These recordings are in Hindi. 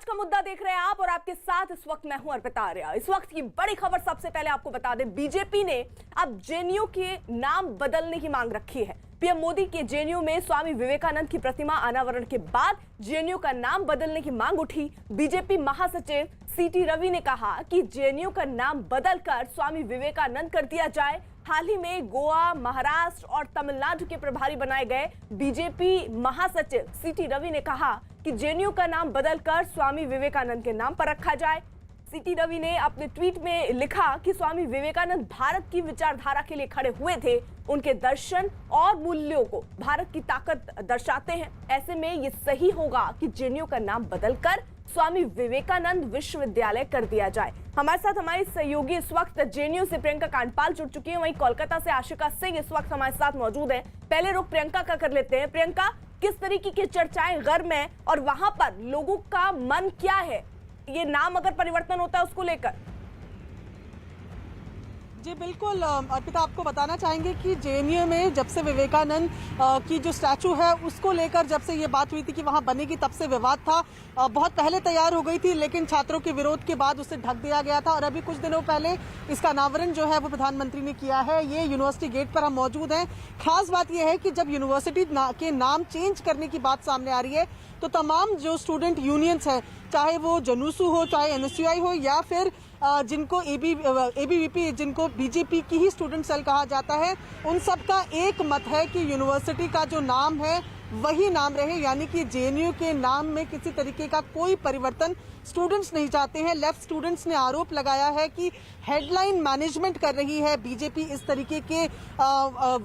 का मुद्दा देख रहे हैं आप और आपके साथ इस वक्त मैं हूं अर्पिता आर्या। इस वक्त की बड़ी खबर सबसे पहले आपको बता दें, बीजेपी ने अब जेएनयू के नाम बदलने की मांग रखी है। पीएम मोदी के जेएनयू में स्वामी विवेकानंद की प्रतिमा अनावरण के बाद जेएनयू का नाम बदलने की मांग उठी। बीजेपी महासचिव सीटी रवि ने कहा कि जेएनयू का नाम बदलकर स्वामी विवेकानंद कर दिया जाए। हाल ही में गोवा, महाराष्ट्र और तमिलनाडु के प्रभारी बनाए गए बीजेपी महासचिव सीटी रवि ने कहा कि जेएनयू का नाम बदलकर स्वामी विवेकानंद के नाम पर रखा जाए। सीटी रवि ने अपने ट्वीट में लिखा कि स्वामी विवेकानंद भारत की विचारधारा के लिए खड़े हुए थे। उनके दर्शन और मूल्यों को भारत की ताकत दर्शाते हैं। ऐसे में ये सही होगा कि जेएनयू का नाम बदलकर स्वामी विवेकानंद विश्वविद्यालय कर दिया जाए। हमारे साथ हमारी सहयोगी इस वक्त जेएनयू से प्रियंका कांडपाल जुड़ चुकी है, वहीं कोलकाता से आशिका सिंह इस वक्त हमारे साथ मौजूद है। पहले रुख प्रियंका का कर लेते हैं। प्रियंका, किस तरीके की चर्चाएं गर्म है और वहां पर लोगों का मन क्या है, ये नाम अगर परिवर्तन होता है उसको लेकर? जी बिल्कुल अर्पिता, आपको बताना चाहेंगे कि जेएनयू में जब से विवेकानंद की जो स्टैचू है उसको लेकर जब से ये बात हुई थी कि वहां बनेगी, तब से विवाद था। बहुत पहले तैयार हो गई थी, लेकिन छात्रों के विरोध के बाद उसे ढक दिया गया था और अभी कुछ दिनों पहले इसका अनावरण जो है वो प्रधानमंत्री ने किया है। ये यूनिवर्सिटी गेट पर हम मौजूद हैं। खास बात यह है कि जब यूनिवर्सिटी के नाम चेंज करने की बात सामने आ रही है तो तमाम जो स्टूडेंट यूनियंस है, चाहे वो जनुसू हो, चाहे एनएसयूआई हो, या फिर जिनको एबीवीपी जिनको बीजेपी की ही स्टूडेंट सेल कहा जाता है, उन सब का एक मत है कि यूनिवर्सिटी का जो नाम है वही नाम रहे, यानी कि जेएनयू के नाम में किसी तरीके का कोई परिवर्तन स्टूडेंट्स नहीं चाहते हैं। लेफ्ट स्टूडेंट्स ने आरोप लगाया है कि हेडलाइन मैनेजमेंट कर रही है बीजेपी। इस तरीके के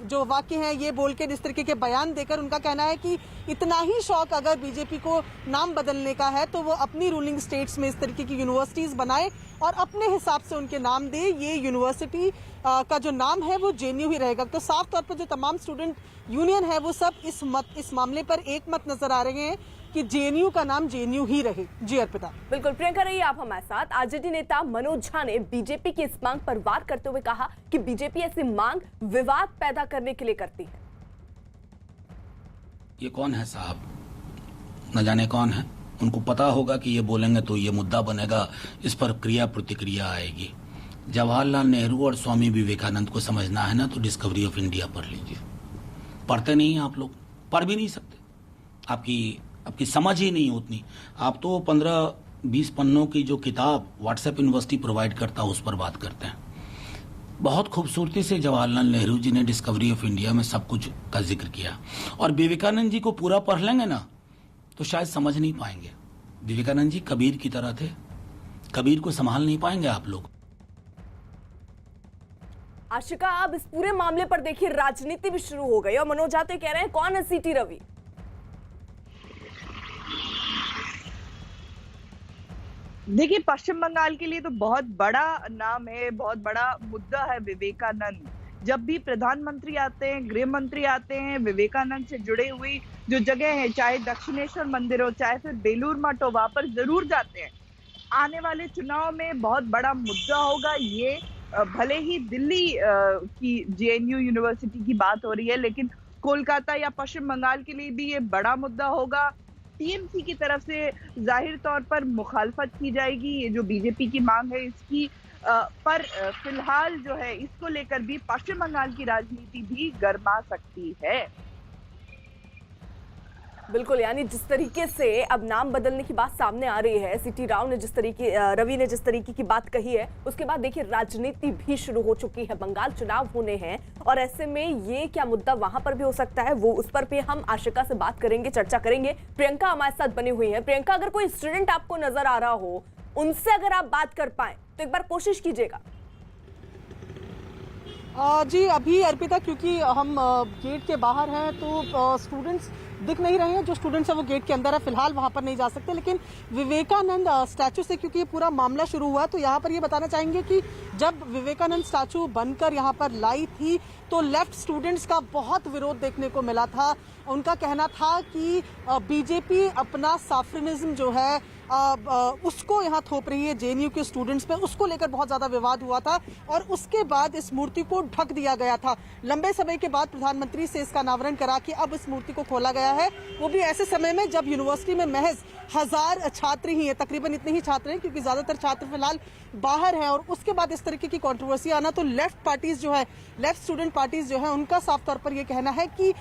जो वाक्य हैं ये बोल के, इस तरीके के बयान देकर उनका कहना है कि इतना ही शौक अगर बीजेपी को नाम बदलने का है तो वो अपनी रूलिंग स्टेट्स में इस तरीके की यूनिवर्सिटीज बनाए और अपने हिसाब से उनके नाम दे। ये यूनिवर्सिटी का जो नाम है वो जेएनयू ही रहेगा। तो साफ तौर पर जो तमाम स्टूडेंट यूनियन है वो सब इस मामले पर एक मत नजर आ रहे हैं कि जेएनयू का नाम जेएनयू ही रहे। जी अर्पिता। बिल्कुल प्रियंका, रही आप हमारे साथ। आरजेडी नेता मनोज झा ने बीजेपी की इस मांग पर वार करते हुए कहा कि बीजेपी ऐसी मांग विवाद पैदा करने के लिए करती है। ये कौन है साहब, न जाने कौन है। उनको पता होगा कि ये बोलेंगे तो ये मुद्दा बनेगा, इस पर क्रिया प्रतिक्रिया आएगी। जवाहरलाल नेहरू और स्वामी विवेकानंद को समझना है ना तो डिस्कवरी ऑफ इंडिया पढ़ लीजिए। पढ़ते नहीं हैं आप लोग, पढ़ भी नहीं सकते, आपकी समझ ही नहीं उतनी। आप तो 15-20 पन्नों की जो किताब व्हाट्सएप यूनिवर्सिटी प्रोवाइड करता है उस पर बात करते हैं। बहुत खूबसूरती से जवाहरलाल नेहरू जी ने डिस्कवरी ऑफ इंडिया में सब कुछ का जिक्र किया, और विवेकानंद जी को पूरा पढ़ लेंगे ना तो शायद समझ नहीं पाएंगे। विवेकानंद जी कबीर की तरह थे, कबीर को संभाल नहीं पाएंगे आप लोग। आशिका, अब इस पूरे मामले पर देखिए राजनीति भी शुरू हो गई और मनोज झा तो कह रहे हैं कौन है सीटी रवि? देखिए, पश्चिम बंगाल के लिए तो बहुत बड़ा नाम है, बहुत बड़ा मुद्दा है विवेकानंद। जब भी प्रधानमंत्री आते हैं, गृह मंत्री आते हैं, विवेकानंद से जुड़े हुई जो जगह है, चाहे दक्षिणेश्वर मंदिर हो, चाहे फिर बेलूर मठ हो, वहां पर जरूर जाते हैं। आने वाले चुनाव में बहुत बड़ा मुद्दा होगा ये। भले ही दिल्ली की जेएनयू यूनिवर्सिटी की बात हो रही है, लेकिन कोलकाता या पश्चिम बंगाल के लिए भी ये बड़ा मुद्दा होगा। टीएमसी की तरफ से जाहिर तौर पर मुखालफत की जाएगी। ये जो बीजेपी की मांग है इसकी पर फिलहाल जो है इसको लेकर भी पश्चिम बंगाल की राजनीति भी गर्मा सकती है। बिल्कुल, यानी जिस तरीके से अब नाम बदलने की बात सामने आ रही है, सीटी रवि ने जिस तरीके की बात कही है, उसके बाद देखिए राजनीति भी शुरू हो चुकी है। बंगाल चुनाव होने हैं और ऐसे में ये क्या मुद्दा वहां पर भी हो सकता है, वो उस पर भी हम आशिका से बात करेंगे, चर्चा करेंगे। प्रियंका हमारे साथ बनी हुई है। प्रियंका, अगर कोई स्टूडेंट आपको नजर आ रहा हो, उनसे अगर आप बात कर पाए तो एक बार कोशिश कीजिएगा। जी अभी अर्पिता, क्योंकि हम गेट के बाहर हैं तो स्टूडेंट्स दिख नहीं रहे हैं। जो स्टूडेंट्स हैं वो गेट के अंदर है, फिलहाल वहां पर नहीं जा सकते। लेकिन विवेकानंद स्टैचू से क्योंकि ये पूरा मामला शुरू हुआ तो यहाँ पर ये बताना चाहेंगे कि जब विवेकानंद स्टैचू बनकर यहाँ पर लाई थी तो लेफ्ट स्टूडेंट्स का बहुत विरोध देखने को मिला था। उनका कहना था कि बीजेपी अपना साफ्रिनिज्म जो है उसको यहाँ थोप रही है जेएनयू के स्टूडेंट्स पे, उसको लेकर बहुत ज्यादा विवाद हुआ था और उसके बाद इस मूर्ति को ढक दिया गया था। लंबे समय के बाद प्रधानमंत्री से इसका अनावरण करा के अब इस मूर्ति को खोला गया है, वो भी ऐसे समय में जब यूनिवर्सिटी में महज 1000 छात्र ही है, तकरीबन इतने ही छात्र हैं क्योंकि ज्यादातर छात्र फिलहाल बाहर हैं। और उसके बाद इस तरीके की कंट्रोवर्सी आना, तो लेफ्ट पार्टीज जो है, लेफ्ट स्टूडेंट पार्टीज जो है, उनका साफ तौर पर यह कहना है कि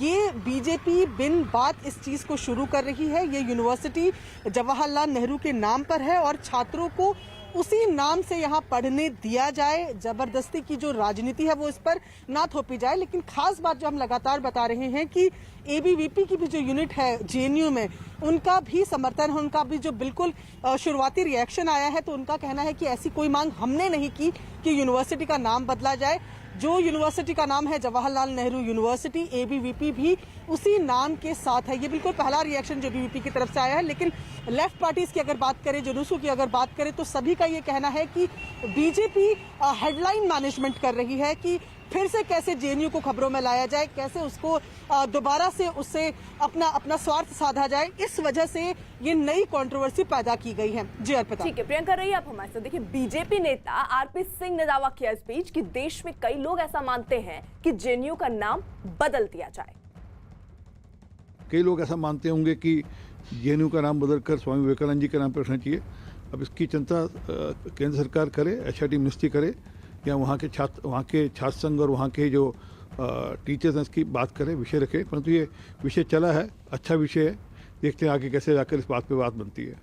ये बीजेपी बिन बात इस चीज को शुरू कर रही है। ये यूनिवर्सिटी जवाहरलाल नेहरू के नाम पर है और छात्रों को उसी नाम से यहाँ पढ़ने दिया जाए, जबरदस्ती की जो राजनीति है वो इस पर ना थोपी जाए। लेकिन खास बात जो हम लगातार बता रहे हैं कि एबीवीपी की भी जो यूनिट है जेएनयू में, उनका भी समर्थन है, उनका भी जो बिल्कुल शुरुआती रिएक्शन आया है, तो उनका कहना है कि ऐसी कोई मांग हमने नहीं की कि यूनिवर्सिटी का नाम बदला जाए। जो यूनिवर्सिटी का नाम है जवाहरलाल नेहरू यूनिवर्सिटी, एबीवीपी भी उसी नाम के साथ है। ये बिल्कुल पहला रिएक्शन जो एबीवीपी की तरफ से आया है। लेकिन लेफ्ट पार्टीज की अगर बात करें, जुलूसों की अगर बात करें, तो सभी का ये कहना है कि बीजेपी हेडलाइन मैनेजमेंट कर रही है कि फिर से कैसे जेएनयू को खबरों में लाया जाए, कैसे उसको दोबारा से उससे अपना स्वार्थ साधा जाए। इस वजह से ये नई कंट्रोवर्सी पैदा की गई है। जी अर्पिता। ठीक है प्रियंका, रही आप हमारे साथ। देखिए, बीजेपी नेता आरपी सिंह ने दावा किया इस बीच कि देश में कई लोग ऐसा मानते हैं कि जेएनयू का नाम बदल दिया जाए। कई लोग ऐसा मानते होंगे कि जेएनयू का नाम बदलकर स्वामी विवेकानंद जी के नाम पर रखना चाहिए। अब इसकी चिंता केंद्र सरकार करे, एचआरडी मिनिस्ट्री करे, या वहाँ के छात्र संघ और वहाँ के जो टीचर्स हैं इसकी बात करें, विषय रखें। परंतु ये विषय चला है, अच्छा विषय है, देखते हैं आगे कैसे जाकर इस बात पे बात बनती है।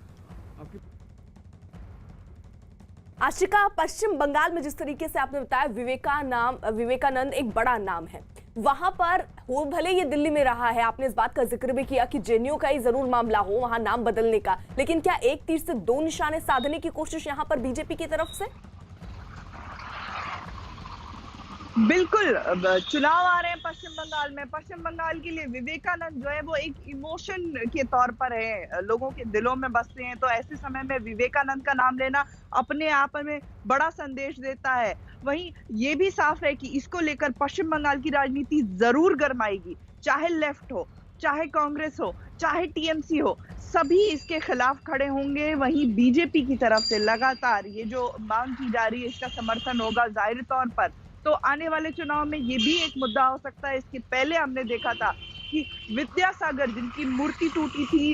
आशिका, पश्चिम बंगाल में जिस तरीके से आपने बताया विवेकानंद एक बड़ा नाम है, वहां पर हो भले ये दिल्ली में रहा है, आपने इस बात का जिक्र भी किया कि जेएनयू का ही जरूर मामला हो वहां नाम बदलने का, लेकिन क्या एक तीर से दो निशाने साधने की कोशिश यहां पर बीजेपी की तरफ से? बिल्कुल, चुनाव आ रहे हैं पश्चिम बंगाल में। पश्चिम बंगाल के लिए विवेकानंद जो है वो एक इमोशन के तौर पर है, लोगों के दिलों में बसते हैं। तो ऐसे समय में विवेकानंद का नाम लेना अपने आप में बड़ा संदेश देता है। वहीं ये भी साफ है कि इसको लेकर पश्चिम बंगाल की राजनीति जरूर गरमाएगी, चाहे लेफ्ट हो, चाहे कांग्रेस हो, चाहे टीएमसी हो, सभी इसके खिलाफ खड़े होंगे। वहीं बीजेपी की तरफ से लगातार ये जो मांग की जा रही है, इसका समर्थन होगा जाहिर तौर पर। तो आने वाले चुनाव में ये भी एक मुद्दा हो सकता है। इसके पहले हमने देखा था कि विद्यासागर, जिनकी मूर्ति टूटी थी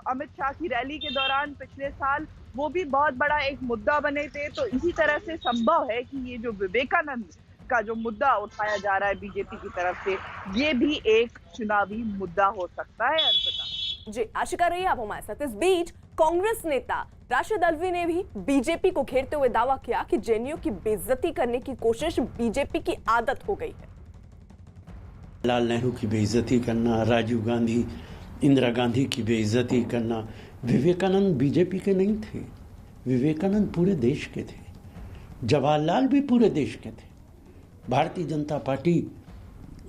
अमित शाह की रैली के दौरान पिछले साल, वो भी बहुत बड़ा एक मुद्दा बने थे। तो इसी तरह से संभव है कि ये जो विवेकानंद का जो मुद्दा उठाया जा रहा है बीजेपी की तरफ से, ये भी एक चुनावी मुद्दा हो सकता है। अर्पिता जी, आशिका, रही आप हमारे साथ। इस बीच कांग्रेस नेता राशिद अल्वी ने भी बीजेपी को घेरते हुए दावा किया कि जेएनयू की बेइज्जती करने की कोशिश बीजेपी की आदत हो गई है। लाल नेहरू की बेइज्जती करना, राजीव गांधी, इंदिरा गांधी की बेइज्जती करना। विवेकानंद बीजेपी के नहीं थे, विवेकानंद पूरे देश के थे, जवाहरलाल भी पूरे देश के थे। भारतीय जनता पार्टी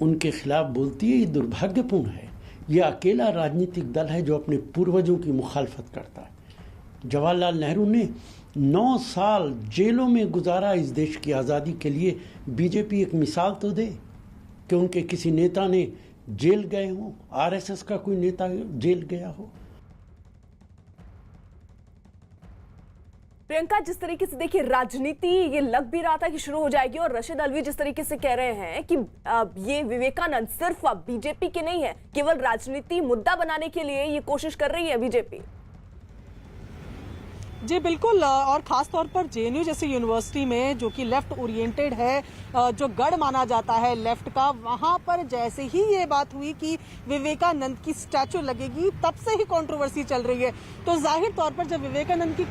उनके खिलाफ बोलती है, ये दुर्भाग्यपूर्ण है। यह अकेला राजनीतिक दल है जो अपने पूर्वजों की मुखालफत करता है। जवाहरलाल नेहरू ने 9 साल जेलों में गुजारा इस देश की आज़ादी के लिए। बीजेपी एक मिसाल तो दे कि उनके किसी नेता ने जेल गए हों, आरएसएस का कोई नेता जेल गया हो। प्रियंका, जिस तरीके से देखिए राजनीति ये लग भी रहा था कि शुरू हो जाएगी, और राशिद अल्वी जिस तरीके से कह रहे हैं कि ये विवेकानंद सिर्फ अब बीजेपी के नहीं है, केवल राजनीति मुद्दा बनाने के लिए ये कोशिश कर रही है बीजेपी। जी बिल्कुल, और खास तौर पर जेएनयू जैसी यूनिवर्सिटी में जो कि लेफ्ट ओरिएंटेड है, जो गढ़ माना जाता है लेफ्ट का, वहां पर जैसे ही ये बात हुई कि विवेकानंद की स्टैचू लगेगी, तब से ही कंट्रोवर्सी चल रही है। तो जाहिर तौर पर जब विवेकानंद की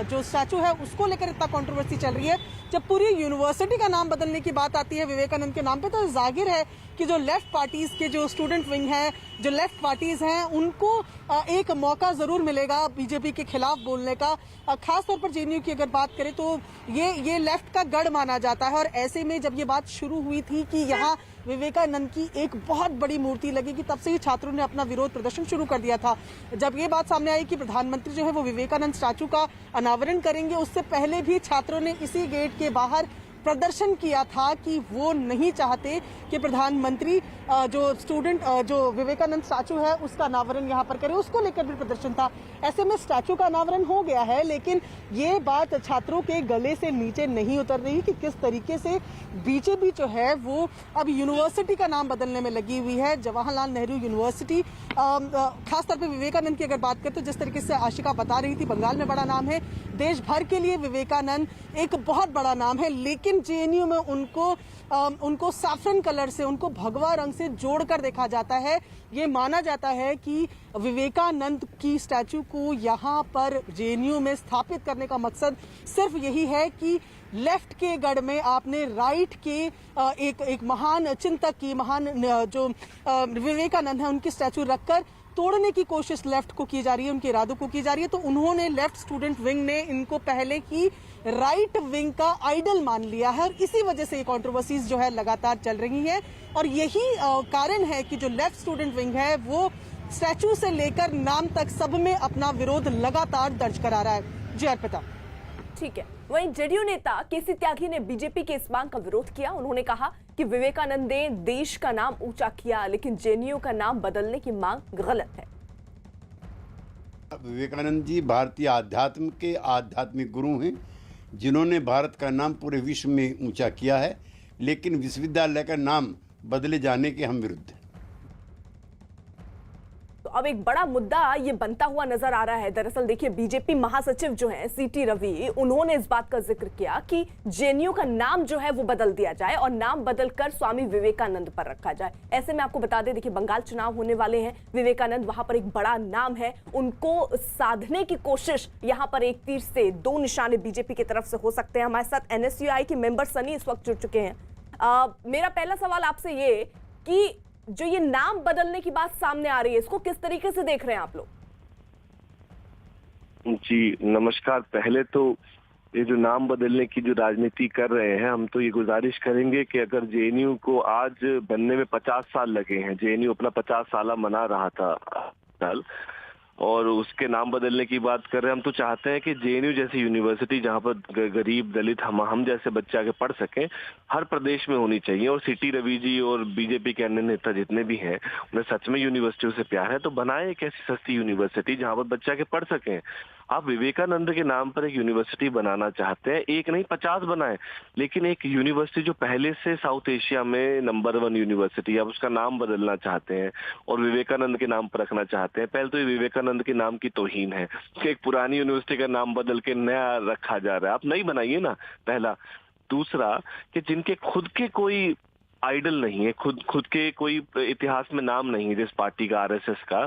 जो स्टैचू है उसको लेकर इतना कंट्रोवर्सी चल रही है, जब पूरी यूनिवर्सिटी का नाम बदलने की बात आती है विवेकानंद के नाम पे, तो जाहिर है कि जो लेफ्ट पार्टीज के जो स्टूडेंट विंग है, जो लेफ्ट पार्टीज हैं, उनको एक मौका जरूर मिलेगा बीजेपी के खिलाफ बोलने का। खास तौर पर जेएनयू की अगर बात करें तो ये लेफ्ट का गढ़ माना जाता है। और ऐसे में जब ये बात शुरू हुई थी कि यहाँ विवेकानंद की एक बहुत बड़ी मूर्ति लगेगी, तब से ही छात्रों ने अपना विरोध प्रदर्शन शुरू कर दिया था। जब ये बात सामने आई कि प्रधानमंत्री जो है वो विवेकानंद स्टैचू का अनावरण करेंगे, उससे पहले भी छात्रों ने इसी गेट के बाहर प्रदर्शन किया था कि वो नहीं चाहते कि प्रधानमंत्री जो विवेकानंद स्टैचू है उसका अनावरण यहाँ पर करे, उसको लेकर भी प्रदर्शन था। ऐसे में स्टैचू का अनावरण हो गया है, लेकिन ये बात छात्रों के गले से नीचे नहीं उतर रही कि किस तरीके से बीजेपी जो है वो अब यूनिवर्सिटी का नाम बदलने में लगी हुई है। जवाहरलाल नेहरू यूनिवर्सिटी, खासतौर पर विवेकानंद की अगर बात करें तो जिस तरीके से आशिका बता रही थी, बंगाल में बड़ा नाम है, देश भर के लिए विवेकानंद एक बहुत बड़ा नाम है, लेकिन जेएनयू में उनको सैफरन कलर से, उनको भगवा रंग से जोड़कर देखा जाता है। ये माना जाता है कि विवेकानंद की स्टैचू को यहाँ पर जेएनयू में स्थापित करने का मकसद सिर्फ यही है कि लेफ्ट के गढ़ में आपने राइट के एक महान चिंतक की, महान जो विवेकानंद है उनकी स्टैचू रखकर तोड़ने की कोशिश लेफ्ट को की जा रही है, उनके इरादों को की जा रही है। तो उन्होंने, लेफ्ट स्टूडेंट विंग ने इनको पहले ही राइट विंग का आइडल मान लिया है और इसी वजह से ये कंट्रोवर्सीज जो है लगातार चल रही है। और यही कारण है कि जो लेफ्ट स्टूडेंट विंग है वो स्टैचू से लेकर नाम तक सब में अपना विरोध लगातार दर्ज करा रहा है। जी अर्पिता। ठीक है, वहीं जेडीयू नेता केसी त्यागी ने बीजेपी के इस मांग का विरोध किया। उन्होंने कहा कि विवेकानंद ने देश का नाम ऊंचा किया, लेकिन जेएनयू का नाम बदलने की मांग गलत है। विवेकानंद जी भारतीय आध्यात्म के आध्यात्मिक गुरु हैं, जिन्होंने भारत का नाम पूरे विश्व में ऊंचा किया है, लेकिन विश्वविद्यालय का नाम बदले जाने के हम विरुद्ध हैं। तो अब एक बड़ा मुद्दा ये बनता हुआ नजर आ रहा है। दरअसल देखिए, बीजेपी महासचिव जो हैं सीटी रवि, उन्होंने इस बात का जिक्र किया कि जेएनयू का नाम जो है वो बदल दिया जाए और नाम बदलकर स्वामी विवेकानंद पर रखा जाए। ऐसे में आपको बता दें, देखिए बंगाल चुनाव होने वाले हैं, विवेकानंद वहां पर एक बड़ा नाम है, उनको साधने की कोशिश यहाँ पर एक तीर से दो निशाने बीजेपी की तरफ से हो सकते हैं। हमारे साथ एनएसयूआई के मेंबर सनी इस वक्त जुड़ चुके हैं। मेरा पहला सवाल आपसे ये कि जो ये नाम बदलने की बात सामने आ रही है, इसको किस तरीके से देख रहे हैं आप लोग? जी नमस्कार। पहले तो ये जो नाम बदलने की जो राजनीति कर रहे हैं, हम तो ये गुजारिश करेंगे कि अगर जेएनयू को आज बनने में 50 साल लगे हैं, जेएनयू अपना 50 साल मना रहा था साल, और उसके नाम बदलने की बात कर रहे हैं, हम तो चाहते हैं कि जेएनयू जैसी यूनिवर्सिटी जहां पर गरीब दलित हम जैसे बच्चे आके पढ़ सकें, हर प्रदेश में होनी चाहिए। और सीटी रवि जी और बीजेपी के अन्य नेता जितने भी हैं, उन्हें सच में यूनिवर्सिटियों से प्यार है, तो बनाए एक ऐसी सस्ती यूनिवर्सिटी जहां पर बच्चे आके पढ़ सकें। आप विवेकानंद के नाम पर एक यूनिवर्सिटी बनाना चाहते हैं, एक नहीं 50 बनाए, लेकिन एक यूनिवर्सिटी जो पहले से साउथ एशिया में नंबर 1 यूनिवर्सिटी, आप उसका नाम बदलना चाहते हैं और विवेकानंद के नाम पर रखना चाहते हैं। पहले तो ये विवेकानंद के नाम की तौहीन है कि एक पुरानी यूनिवर्सिटी का नाम बदल के नया रखा जा रहा है। आप नई बनाइए ना, पहला। दूसरा कि जिनके खुद के कोई आइडल नहीं है, खुद के कोई इतिहास में नाम नहीं है, जिस पार्टी का आरएसएस का,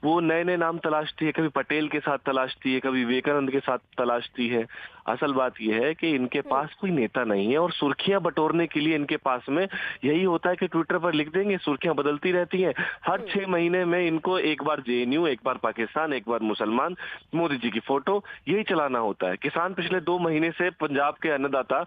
वो नए नए नाम तलाशती है, कभी पटेल के साथ तलाशती है, कभी विवेकानंद के साथ तलाशती है। असल बात यह है कि इनके पास कोई नेता नहीं है और सुर्खियां बटोरने के लिए इनके पास में यही होता है कि ट्विटर पर लिख देंगे, सुर्खियां बदलती रहती हैं। हर 6 महीने में इनको एक बार जेएनयू, एक बार पाकिस्तान, एक बार मुसलमान, मोदी जी की फोटो, यही चलाना होता है। किसान पिछले 2 महीने से पंजाब के अन्नदाता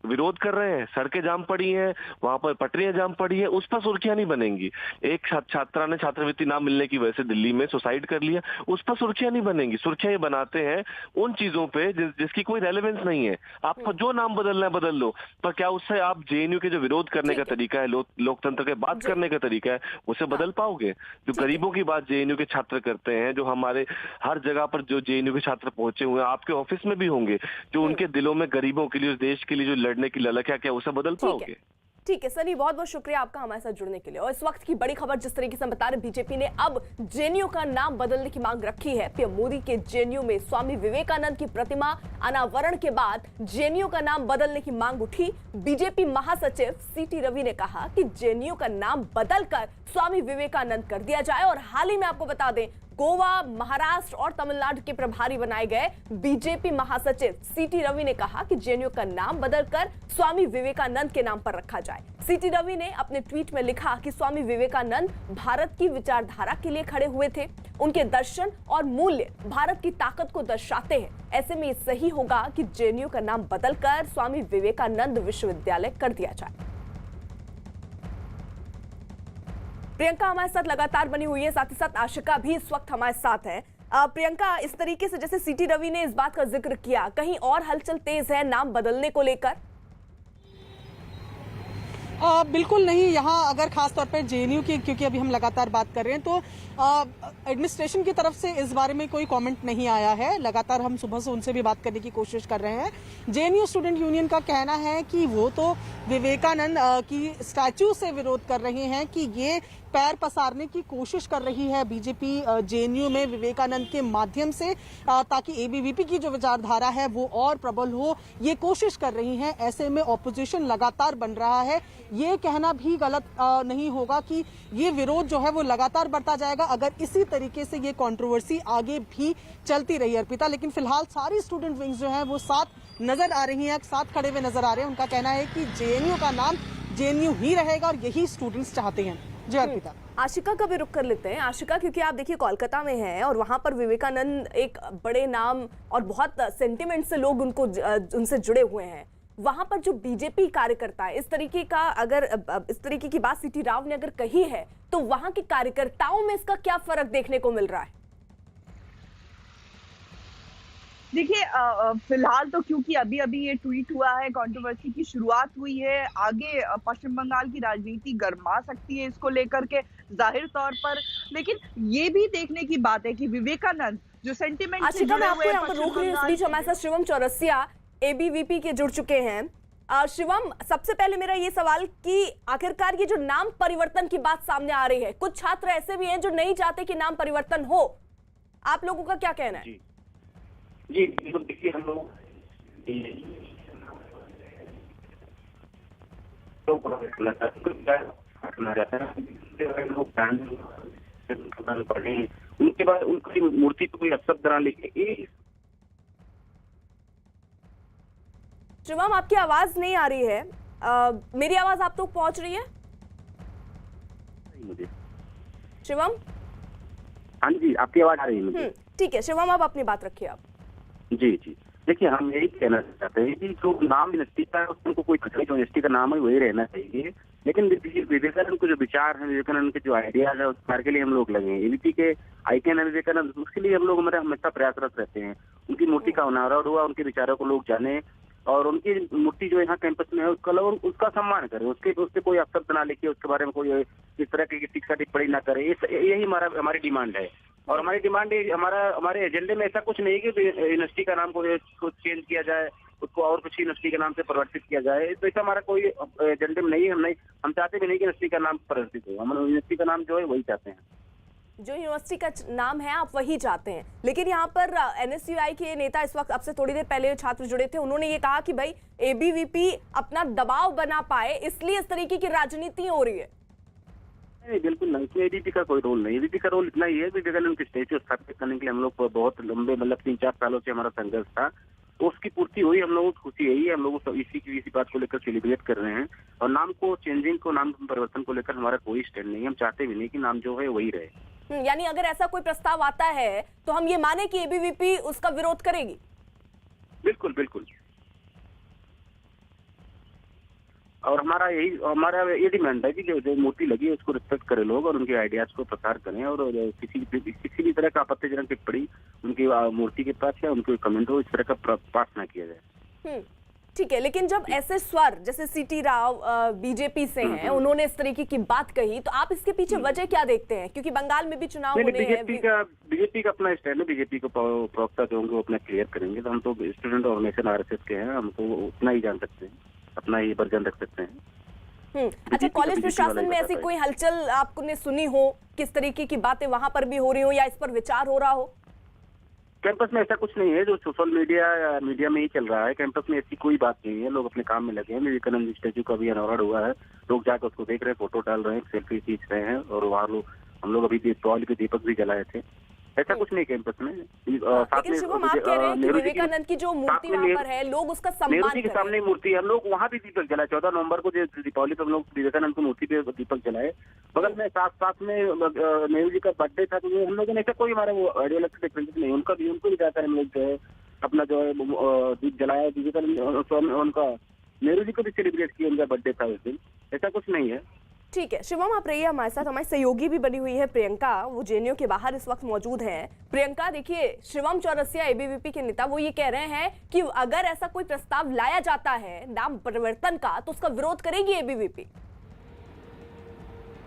विरोध कर रहे हैं, सड़कें जाम पड़ी हैं, वहां पर पटरियां जाम पड़ी हैं, उस पर सुर्खियां नहीं बनेंगी। एक छात्रा ने छात्रवृत्ति ना मिलने की वजह से दिल्ली में सुसाइड कर लिया, उस पर सुर्खियां नहीं बनेंगी। सुर्खियां ये बनाते हैं उन चीजों पे जिसकी कोई रेलेवेंस नहीं है। आपको जो नाम बदलना है बदल लो, पर क्या उससे आप जेएनयू के जो विरोध करने का तरीका है, लोकतंत्र के बात करने का तरीका है, उसे बदल पाओगे? जो गरीबों की बात जेएनयू के छात्र करते हैं, जो हमारे हर जगह पर जो जेएनयू के छात्र पहुंचे हुए हैं, आपके ऑफिस में भी होंगे, जो उनके दिलों में गरीबों के लिए, उस देश के लिए जो लड़ने की ललक है, क्या उसे बदल पाओगे? ठीक है सनी, बहुत बहुत शुक्रिया आपका हमारे साथ जुड़ने के लिए। और इस वक्त की बड़ी खबर जिस तरीके से हम बता रहे, बीजेपी ने अब जेएनयू का नाम बदलने की मांग रखी है। पीएम मोदी के जेएनयू में स्वामी विवेकानंद की प्रतिमा अनावरण के बाद जेएनयू का नाम बदलने की मांग उठी। बीजेपी महासचिव सीटी रवि ने कहा कि जेएनयू का नाम बदलकर स्वामी विवेकानंद कर दिया जाए। और हाल ही में आपको बता दें, गोवा, महाराष्ट्र और तमिलनाडु के प्रभारी बनाए गए बीजेपी महासचिव सीटी रवि ने कहा कि जेएनयू का नाम बदलकर स्वामी विवेकानंद के नाम पर रखा जाए। सीटी रवि ने अपने ट्वीट में लिखा कि स्वामी विवेकानंद भारत की विचारधारा के लिए खड़े हुए थे। उनके दर्शन और मूल्य भारत की ताकत को दर्शाते हैं। ऐसे में ये सही होगा कि जेएनयू का नाम बदलकर स्वामी विवेकानंद विश्वविद्यालय कर दिया जाए। प्रियंका हमारे साथ लगातार बनी हुई है, साथ ही साथ आशिका भी इस वक्त हमारे साथ है। प्रियंका, इस तरीके से जैसे सीटी रवि ने इस बात का जिक्र किया, कहीं और हलचल तेज है नाम बदलने को लेकर? बिल्कुल नहीं। यहाँ अगर खास तौर पर जेएनयू की, क्योंकि अभी हम लगातार बात कर रहे हैं, तो एडमिनिस्ट्रेशन की तरफ से इस बारे में कोई कमेंट नहीं आया है। लगातार हम सुबह से उनसे भी बात करने की कोशिश कर रहे हैं। जेएनयू स्टूडेंट यूनियन का कहना है कि वो तो विवेकानंद की स्टैचू से विरोध कर रहे हैं, कि ये पैर पसारने की कोशिश कर रही है बीजेपी जेएनयू में विवेकानंद के माध्यम से, ताकि एबीवीपी की जो विचारधारा है वो और प्रबल हो, ये कोशिश कर रही है। ऐसे में ऑपोजिशन लगातार बन रहा है। ये कहना भी गलत नहीं होगा कि ये विरोध जो है वो लगातार बढ़ता जाएगा अगर इसी तरीके से ये कंट्रोवर्सी आगे भी चलती रही, अर्पिता। लेकिन फिलहाल सारी स्टूडेंट विंग्स जो है वो साथ नजर आ रही हैं, साथ खड़े हुए नजर आ रहे हैं। उनका कहना है कि जेएनयू का नाम जेएनयू ही रहेगा और यही स्टूडेंट्स चाहते हैं। जी अर्पिता। आशिका का भी रुख कर लेते हैं। आशिका, क्योंकि आप देखिए कोलकाता में हैं और वहां पर विवेकानंद एक बड़े नाम और बहुत सेंटिमेंट से लोग उनसे जुड़े हुए हैं। वहां पर जो बीजेपी कार्यकर्ता है, इस तरीके की बात सीटी राव ने अगर कही है, तो वहां के कार्यकर्ताओं में इसका क्या फर्क देखने को मिल रहा है? देखिए, फिलहाल तो क्योंकि अभी अभी ये ट्वीट हुआ है, कंट्रोवर्सी की शुरुआत हुई है, आगे पश्चिम बंगाल की राजनीति गर्मा सकती है इसको लेकर के जाहिर तौर पर। लेकिन ये भी देखने की बात है कि विवेकानंद जो सेंटिमेंट से आशिका, मैं जुड़े आपको हुए यहाँ पर रोक रही हूँ। इस बीच हमारे साथ शिवम चौरसिया एबीवीपी के जुड़ चुके हैं। शिवम, सबसे पहले मेरा ये सवाल कि आखिरकार ये जो नाम परिवर्तन की बात सामने आ रही है, कुछ छात्र ऐसे भी हैं जो नहीं चाहते कि नाम परिवर्तन हो, आप लोगों का क्या कहना है? जी बिल्कुल। देखिए, हम लोग उनके बाद उनकी मूर्ति को कोई अपशब्द बना लेके। शिवम, आपकी आवाज नहीं आ रही है। मेरी आवाज आप तक पहुंच रही है? मुझे शिवम? हाँ जी, आपकी आवाज आ रही है मुझे। ठीक है शिवम, आप अपनी बात रखिए आप। जी जी। देखिए, हम यही कहना चाहते हैं कि जो नाम यूनिवर्सिटी का है उनको कोई जो यूनिवर्सिटी का नाम है वही रहना चाहिए। लेकिन विवेकानंद के जो विचार है, विवेकानंद के जो आइडियाज है, उस कार्य के लिए हम लोग लगे हैं। एबीपी के आइकन है विवेकानंद, उसके लिए हम लोग हमेशा प्रयासरत रहते हैं। उनकी मूर्ति का अनावरण हुआ, उनके विचारों को लोग जाने और उनकी मूर्ति जो यहाँ कैंपस में है उसका सम्मान करें, उसके कोई अपशब्द ना लेके उसके बारे में कोई इस तरह की टीका टिप्पणी ना करे। यही हमारी डिमांड है। और हमारी डिमांड हमारे एजेंडे में ऐसा कुछ नहीं कि यूनिवर्सिटी का नाम को चेंज किया जाए, उसको और कुछ यूनिवर्सिटी के नाम से परिवर्तित किया जाए। तो ऐसा हमारा कोई एजेंडे में नहीं है। हम चाहते भी नहीं कि यूनिवर्सिटी का नाम परिवर्तित हो। हम यूनिवर्सिटी का नाम जो है वही चाहते हैं। जो यूनिवर्सिटी का नाम है आप वही चाहते हैं। लेकिन यहाँ पर एनएसयूआई के नेता इस वक्त, अब से थोड़ी देर पहले छात्र जुड़े थे, उन्होंने ये कहा कि भाई एबीवीपी अपना दबाव बना पाए इसलिए इस तरीके की राजनीति हो रही है। नहीं, बिल्कुल नहीं। इसमें एबीपी का कोई रोल नहीं। एबीपी का रोल इतना ही है कि विवेकानंद की स्टैच्यू स्थापित करने के लिए हम लोग बहुत लंबे 3-4 सालों से हमारा संघर्ष था, तो उसकी पूर्ति हुई। हम लोगों को खुशी यही है। हम लोग इसी बात को लेकर सेलिब्रेट कर रहे हैं। और नाम परिवर्तन को लेकर हमारा कोई स्टैंड नहीं है। हम चाहते भी नहीं कि नाम जो है वही रहे। यानी अगर ऐसा कोई प्रस्ताव आता है तो हम ये माने कि एबीवीपी उसका विरोध करेगी? बिल्कुल बिल्कुल। और हमारा ये डिमांड है कि जो मूर्ति लगी है उसको रिस्पेक्ट करें लोग और उनके आइडियाज को प्रसार करें। और किसी भी तरह का आपत्तिजनक टिप्पणी उनकी मूर्ति के पास या उनके कमेंट हो, इस तरह का पास ना किया जाए। ठीक है। लेकिन जब ऐसे स्वर जैसे सीटी राव बीजेपी से हैं, उन्होंने इस तरीके की बात कही, तो आप इसके पीछे वजह क्या देखते हैं? क्योंकि बंगाल में भी चुनाव होने हैं। बीजेपी का अपना स्टैंड है। बीजेपी को प्रवक्ता जो होंगे वो अपना क्लियर करेंगे। तो हम तो स्टूडेंट ऑर्गेनाइजेशन आरएसएस के हैं, हम तो उतना ही जान सकते हैं, अपना ही वर्जन रख सकते हैं। अच्छा, कॉलेज प्रशासन में ऐसी कोई हलचल आपने सुनी हो, किस तरीके की बातें वहां पर भी हो रही हो या इस पर विचार हो रहा हो? कैंपस में ऐसा कुछ नहीं है। जो सोशल मीडिया में ही चल रहा है। कैंपस में ऐसी कोई बात नहीं है। लोग अपने काम में लगे हैं। विवेकानंद स्टैच्यू का भी अनावरण हुआ है, लोग जाकर उसको देख रहे हैं, फोटो डाल रहे हैं, सेल्फी खींच रहे हैं। और वहाँ हम लोग अभी दीपावली पे दीपक भी जलाए थे। ऐसा कुछ नहीं कैंपस में। लेकिन शुभम, आप कह रहे हैं कि विवेकानंद की जो मूर्ति वहाँ पर है लोग उसका सम्मान करें। के सामने मूर्ति है, हम लोग वहाँ भी दीपक जलाए। 14 नवंबर को दीपावली पे हम लोग विवेकानंद की मूर्ति पे दीपक जलाए। बगल में साथ में नेहरू जी का बर्थडे था, तो हम लोगों ने ऐसा कोई हमारे वो आइडियोलॉजिकल डिफरेंसेस नहीं। उनको भी जाकर हम लोग जो है अपना जो है दीप जलाया। विवेकानंद उनका नेहरू जी को भी सेलिब्रेट किया, उनका बर्थडे था उस दिन। ऐसा कुछ नहीं है। ठीक है शिवम, आप रहिए हमारे साथ। हमारी सहयोगी भी बनी हुई है प्रियंका, वो जेएनयू के बाहर इस वक्त मौजूद हैं। प्रियंका, देखिए शिवम चौरसिया एबीवीपी के नेता, वो ये कह रहे हैं कि अगर ऐसा कोई प्रस्ताव लाया जाता है नाम परिवर्तन का, तो उसका विरोध करेगी एबीवीपी।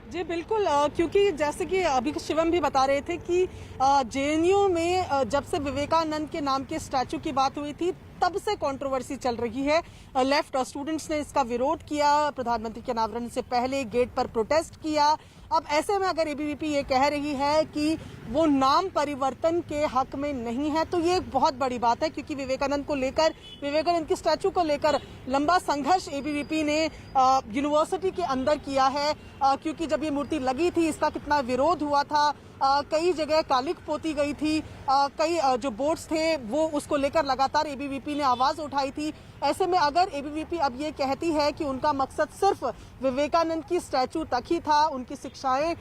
जी बिल्कुल, क्योंकि जैसे कि अभी शिवम भी बता रहे थे कि जेएनयू में जब से विवेकानंद के नाम के स्टैचू की बात हुई थी तब से कंट्रोवर्सी चल रही है। लेफ्ट स्टूडेंट्स ने इसका विरोध किया, प्रधानमंत्री के अनावरण से पहले गेट पर प्रोटेस्ट किया। अब ऐसे में अगर एबीवीपी ये कह रही है कि वो नाम परिवर्तन के हक में नहीं है तो ये एक बहुत बड़ी बात है, क्योंकि विवेकानंद को लेकर, विवेकानंद के स्टैचू को लेकर लंबा संघर्ष एबीवीपी ने यूनिवर्सिटी के अंदर किया है। क्योंकि जब ये मूर्ति लगी थी इसका कितना विरोध हुआ था, कई जगह कालिक पोती गई थी, कई जो बोर्ड्स थे वो उसको लेकर लगातार एबीवीपी ने आवाज उठाई थी। ऐसे में अगर एबीवीपी अब ये कहती है कि उनका मकसद सिर्फ विवेकानंद की स्टैचू तक ही था, उनकी शिक्षाएं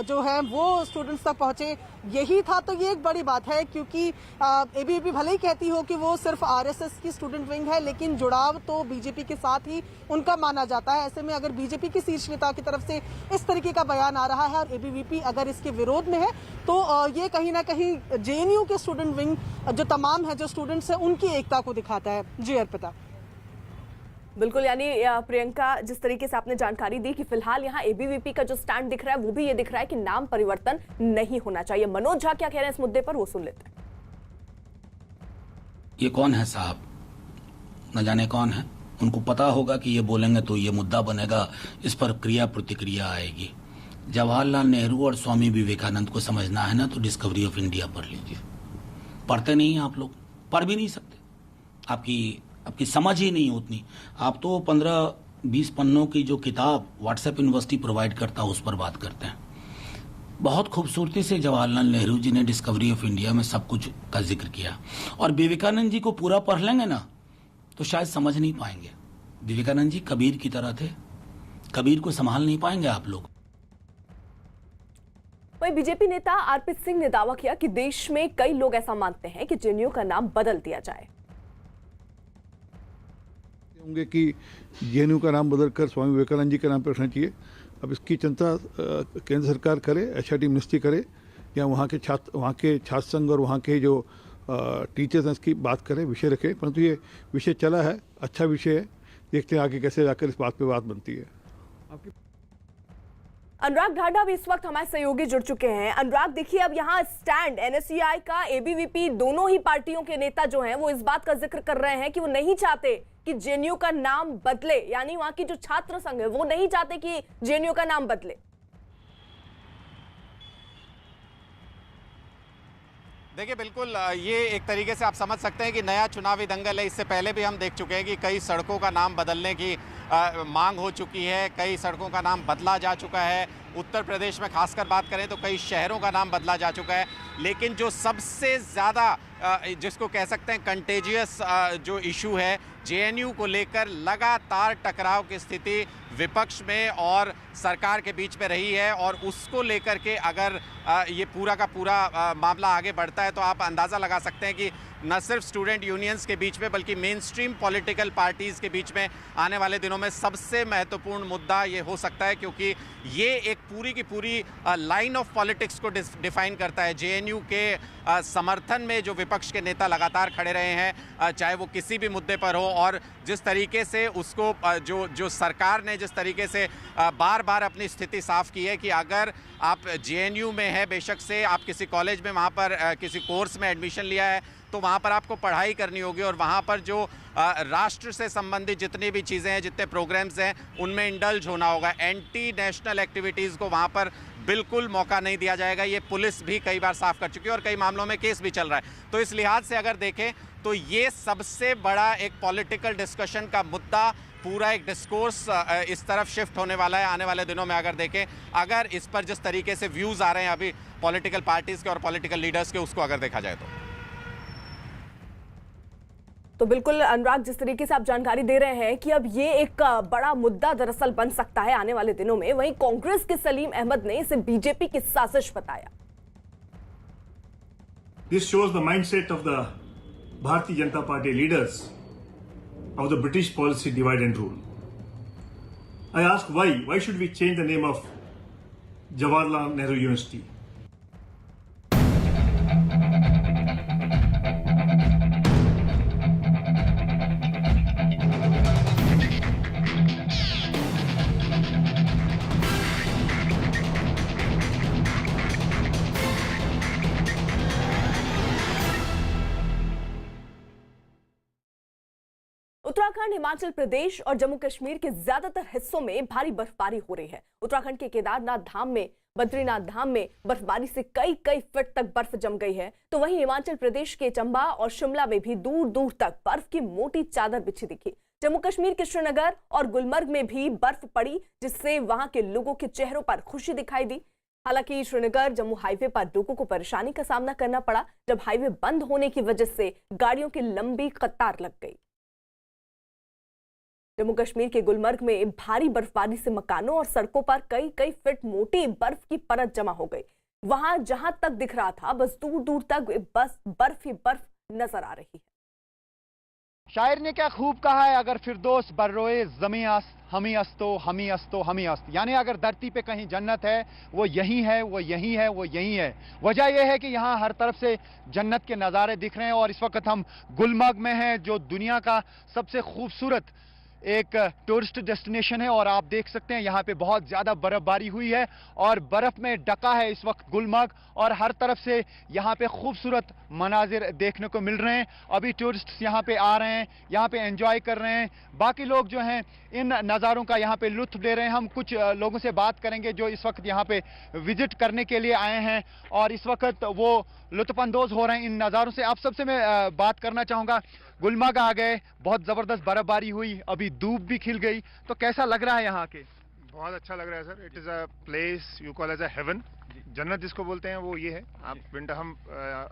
जो है वो स्टूडेंट्स तक पहुंचे यही था, तो ये एक बड़ी बात है। क्योंकि एबीवीपी भले ही कहती हो कि वो सिर्फ आरएसएस की स्टूडेंट विंग है, लेकिन जुड़ाव तो बीजेपी के साथ ही उनका माना जाता है। ऐसे में अगर बीजेपी की शीर्ष नेता की तरफ से इस तरीके का बयान आ रहा है और एबीवीपी अगर इसके विरोध में है तो ये कहीं ना कहीं जेएनयू के स्टूडेंट विंग जो तमाम है, जो स्टूडेंट्स हैं, उनकी एकता को दिखाता है। जी अर्पिता। बिल्कुल, यानी प्रियंका, जिस तरीके से आपने जानकारी दी कि फिलहाल यहाँ एबीवीपी का जो स्टैंड दिख रहा है वो भी ये दिख रहा है कि नाम परिवर्तन नहीं होना चाहिए। मनोज झा क्या कह रहे हैं इस मुद्दे पर, वो सुन लेते हैं। ये कौन है साहब, न जाने कौन है, उनको पता होगा कि ये बोलेंगे तो ये मुद्दा बनेगा, इस पर क्रिया प्रतिक्रिया आएगी। जवाहरलाल नेहरू और स्वामी विवेकानंद को समझना है ना तो डिस्कवरी ऑफ इंडिया पढ़ लीजिए। पढ़ते नहीं हैं आप लोग, पढ़ भी नहीं सकते, आपकी समझ ही नहीं उतनी। आप तो 15-20 पन्नों की जो किताब व्हाट्सएप यूनिवर्सिटी प्रोवाइड करता है उस पर बात करते हैं। बहुत खूबसूरती से जवाहरलाल नेहरू जी ने डिस्कवरी ऑफ इंडिया में सब कुछ का जिक्र किया, और विवेकानंद जी को पूरा पढ़ लेंगे ना तो शायद समझ नहीं पाएंगे। विवेकानंद जी कबीर की तरह थे, कबीर को संभाल नहीं पाएंगे आप लोग। वहीं बीजेपी नेता आरपी सिंह ने दावा किया कि देश में कई लोग ऐसा मानते हैं कि जेएनयू का नाम बदल दिया जाए। होंगे कि जेएनयू का नाम बदलकर स्वामी विवेकानंद जी के नाम पर रखना चाहिए। अब इसकी चिंता केंद्र सरकार करे, एचआरटी मिनिस्ट्री करे, या वहाँ के छात्र संघ और वहाँ के जो टीचर्स हैं इसकी बात करें, विषय रखें। परंतु ये विषय चला है, अच्छा विषय है, देखते हैं आगे कैसे जाकर इस बात पे बात बनती है। अनुराग ढांडा भी इस वक्त हमारे सहयोगी जुड़ चुके हैं। अनुराग, देखिए अब यहाँ स्टैंड एनएसयूआई का, एबीवीपी, दोनों ही पार्टियों के नेता जो हैं वो इस बात का जिक्र कर रहे हैं कि वो नहीं चाहते कि जेएनयू का नाम बदले, यानी वहां की जो छात्र संघ है वो नहीं चाहते कि जेएनयू का नाम बदले। देखिए, बिल्कुल ये एक तरीके से आप समझ सकते हैं कि नया चुनावी दंगल है। इससे पहले भी हम देख चुके हैं कि कई सड़कों का नाम बदलने की मांग हो चुकी है, कई सड़कों का नाम बदला जा चुका है। उत्तर प्रदेश में खासकर बात करें तो कई शहरों का नाम बदला जा चुका है। लेकिन जो सबसे ज़्यादा जिसको कह सकते हैं कंटेजियस जो इशू है, जेएनयू को लेकर लगातार टकराव की स्थिति विपक्ष में और सरकार के बीच में रही है, और उसको लेकर के अगर ये पूरा का पूरा मामला आगे बढ़ता है तो आप अंदाज़ा लगा सकते हैं कि न सिर्फ स्टूडेंट यूनियंस के बीच में बल्कि मेन स्ट्रीम पॉलिटिकल पार्टीज़ के बीच में आने वाले दिनों में सबसे महत्वपूर्ण मुद्दा ये हो सकता है, क्योंकि ये एक पूरी की पूरी लाइन ऑफ पॉलिटिक्स को डिफाइन करता है। जेएनयू के समर्थन में जो विपक्ष के नेता लगातार खड़े रहे हैं, चाहे वो किसी भी मुद्दे पर हो, और जिस तरीके से उसको जो सरकार ने जिस तरीके से बार बार अपनी स्थिति साफ की है कि अगर आप जेएनयू में है, बेशक से आप किसी कॉलेज में वहाँ पर किसी कोर्स में एडमिशन लिया है तो वहाँ पर आपको पढ़ाई करनी होगी, और वहाँ पर जो राष्ट्र से संबंधित जितनी भी चीज़ें हैं, जितने प्रोग्राम्स हैं, उनमें इंडल्ज होना होगा। एंटी नेशनल एक्टिविटीज़ को वहाँ पर बिल्कुल मौका नहीं दिया जाएगा। ये पुलिस भी कई बार साफ कर चुकी है और कई मामलों में केस भी चल रहा है। तो इस लिहाज से अगर देखें तो ये सबसे बड़ा एक पॉलिटिकल डिस्कशन का मुद्दा, पूरा एक डिस्कोर्स इस तरफ शिफ्ट होने वाला है आने वाले दिनों में। अगर देखें, अगर इस पर जिस तरीके से व्यूज़ आ रहे हैं अभी पॉलिटिकल पार्टीज़ के और पॉलिटिकल लीडर्स के, उसको अगर देखा जाए तो बिल्कुल अनुराग, जिस तरीके से आप जानकारी दे रहे हैं कि अब ये एक बड़ा मुद्दा दरअसल बन सकता है आने वाले दिनों में, वहीं कांग्रेस के सलीम अहमद ने इसे बीजेपी की साजिश बताया। This shows the mindset of the Bharatiya Janata Party leaders of the British policy divide and rule. I ask why? Why should we change the name of Jawaharlal Nehru University? Uttarakhand, Himachal Pradesh और जम्मू कश्मीर के ज्यादातर हिस्सों में भारी बर्फबारी हो रही है। उत्तराखंड के केदारनाथ धाम में, बद्रीनाथ धाम में बर्फबारी से कई फीट तक बर्फ जम गई है, तो वहीं हिमाचल प्रदेश के चंबा और शिमला में भी दूर दूर तक बर्फ की मोटी चादर बिछी दिखी। जम्मू कश्मीर के श्रीनगर और गुलमर्ग में भी बर्फ पड़ी, जिससे वहां के लोगों के चेहरों पर खुशी दिखाई दी। हालांकि श्रीनगर जम्मू हाईवे पर लोगों को परेशानी का सामना करना पड़ा, जब हाईवे बंद होने की वजह से गाड़ियों की लंबी कतार लग गई। जम्मू कश्मीर के गुलमर्ग में भारी बर्फबारी से मकानों और सड़कों पर कई फीट मोटी बर्फ की परत जमा हो गई। वहां जहां तक दिख रहा था, बस दूर दूर तक बस बर्फ ही बर्फ नजर आ रही है। शायर ने क्या खूब कहा है, अगर फिरदौस बर्रोए ज़मीं अस्त, हमी अस्तो हमी अस्तो हमी अस्त। यानी अगर धरती पे कहीं जन्नत है, वो यही है, वो यही है, वो यही है। वजह यह है कि यहाँ हर तरफ से जन्नत के नज़ारे दिख रहे हैं। और इस वक्त हम गुलमर्ग में हैं, जो दुनिया का सबसे खूबसूरत एक टूरिस्ट डेस्टिनेशन है। और आप देख सकते हैं यहाँ पे बहुत ज़्यादा बर्फबारी हुई है और बर्फ़ में ढका है इस वक्त गुलमर्ग, और हर तरफ से यहाँ पे खूबसूरत मनाजिर देखने को मिल रहे हैं। अभी टूरिस्ट यहाँ पे आ रहे हैं, यहाँ पे एंजॉय कर रहे हैं। बाकी लोग जो हैं इन नज़ारों का यहाँ पे लुत्फ़ ले रहे हैं। हम कुछ लोगों से बात करेंगे जो इस वक्त यहाँ पे विजिट करने के लिए आए हैं और इस वक्त वो लुत्फ़अंदोज़ हो रहे हैं इन नज़ारों से। आप सबसे मैं बात करना चाहूँगा, गुलमर्ग आ गए, बहुत ज़बरदस्त बर्फबारी हुई, अभी धूप भी खिल गई, तो कैसा लग रहा है यहाँ के? बहुत अच्छा लग रहा है sir. It is a place you call as a heaven. जन्नत जिसको बोलते हैं वो ये है। आप विंटर हम